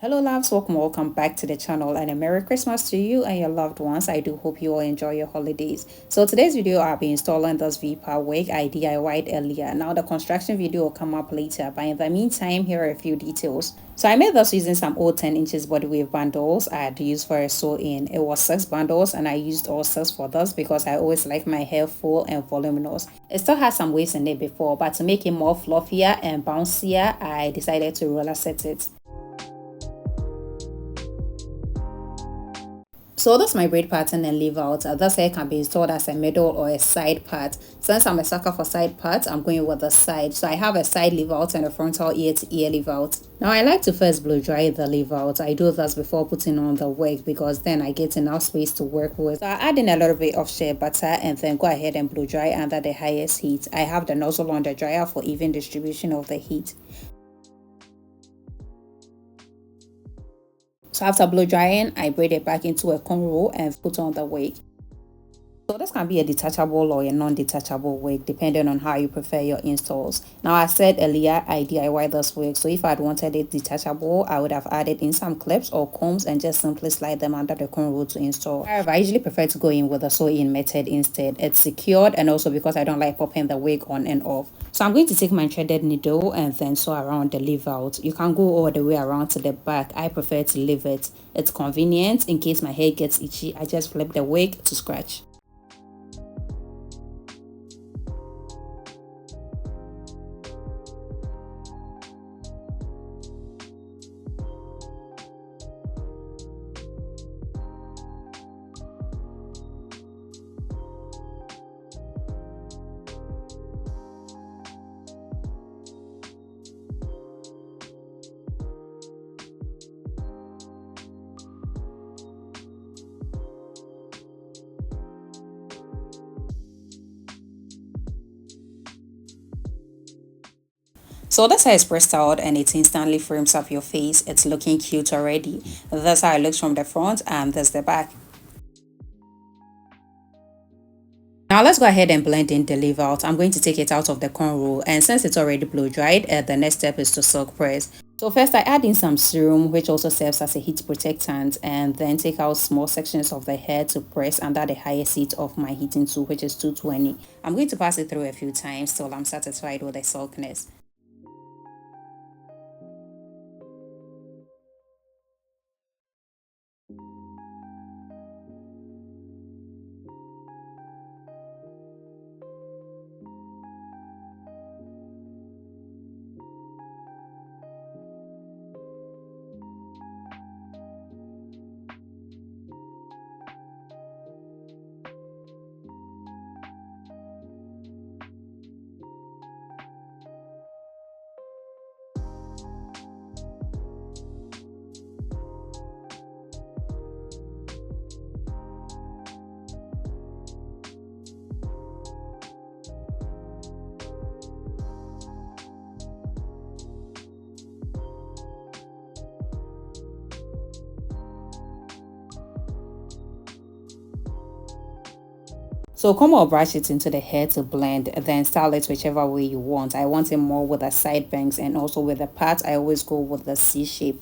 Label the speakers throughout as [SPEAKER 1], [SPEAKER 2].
[SPEAKER 1] Hello loves, welcome back to the channel and a Merry Christmas to you and your loved ones. I do hope you all enjoy your holidays. So today's video I'll be installing this V-Power wig I DIY'd earlier. Now the construction video will come up later, but in the meantime here are a few details. So I made this using some old 10 inches body wave bundles I had used for a sew-in. It was 6 bundles and I used all 6 for this because I always like my hair full and voluminous. It still has some waves in it before, but to make it more fluffier and bouncier I decided to roller set it. So that's my braid pattern and leave out. This hair can be installed as a middle or a side part. Since I'm a sucker for side parts, I'm going with the side. So I have a side leave out and a frontal ear to ear leave out. Now I like to first blow dry the leave out. I do this before putting on the wig because then I get enough space to work with. So I add in a little bit of shea butter and then go ahead and blow dry under the highest heat. I have the nozzle on the dryer for even distribution of the heat. So after blow drying, I braid it back into a cornrow and put on the wig. So this can be a detachable or a non-detachable wig depending on how you prefer your installs. Now I said earlier I DIY this wig, so if I'd wanted it detachable, I would have added in some clips or combs and just simply slide them under the cornrow to install. However, I usually prefer to go in with a sew-in method instead. It's secured and also because I don't like popping the wig on and off. So I'm going to take my threaded needle and then sew around the leave out. You can go all the way around to the back. I prefer to leave it. It's convenient in case my hair gets itchy. I just flip the wig to scratch. So that's how it's pressed out and it instantly frames up your face. It's looking cute already. That's how it looks from the front and that's the back. Now let's go ahead and blend in the leave out. I'm going to take it out of the cornrow and since it's already blow dried, the next step is to silk press. So first I add in some serum which also serves as a heat protectant and then take out small sections of the hair to press under the highest heat of my heating tool which is 220. I'm going to pass it through a few times till I'm satisfied with the silkiness. So comb or brush it into the hair to blend, then style it whichever way you want. I want it more with the side bangs and also with the parts I always go with the C shape.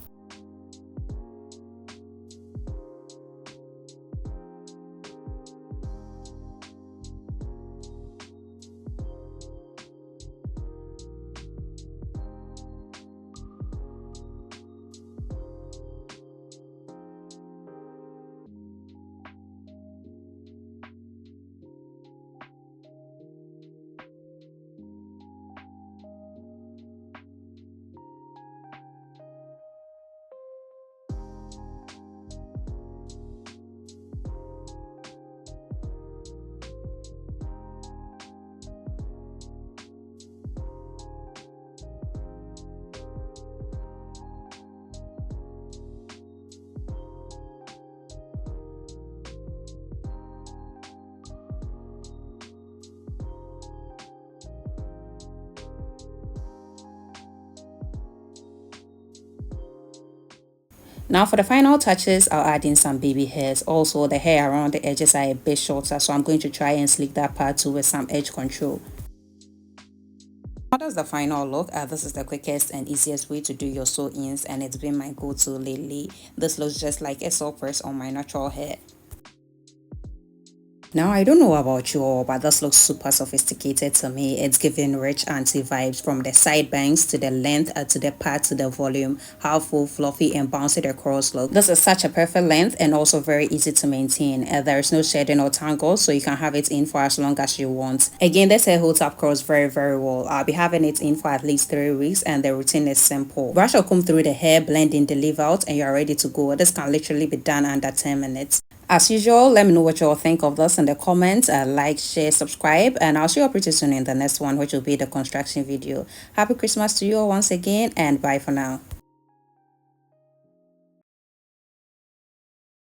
[SPEAKER 1] Now for the final touches, I'll add in some baby hairs. Also, the hair around the edges are a bit shorter, so I'm going to try and sleek that part too with some edge control. Now that's the final look. This is the quickest and easiest way to do your sew-ins, and it's been my go-to lately. This looks just like a sew press on my natural hair. Now, I don't know about you all, but this looks super sophisticated to me. It's giving rich auntie vibes from the side bangs to the length to the part to the volume. How full, fluffy, and bouncy the curls look. This is such a perfect length and also very easy to maintain. There is no shedding or tangle, so you can have it in for as long as you want. Again, this hair holds up curls very, very well. I'll be having it in for at least 3 weeks, and the routine is simple. Brush or comb through the hair, blend in the leave out, and you're ready to go. This can literally be done under 10 minutes. As usual, let me know what you all think of this in the comments. Like, share, subscribe, and I'll see you all pretty soon in the next one, which will be the construction video. Happy Christmas to you all once again, and bye for now.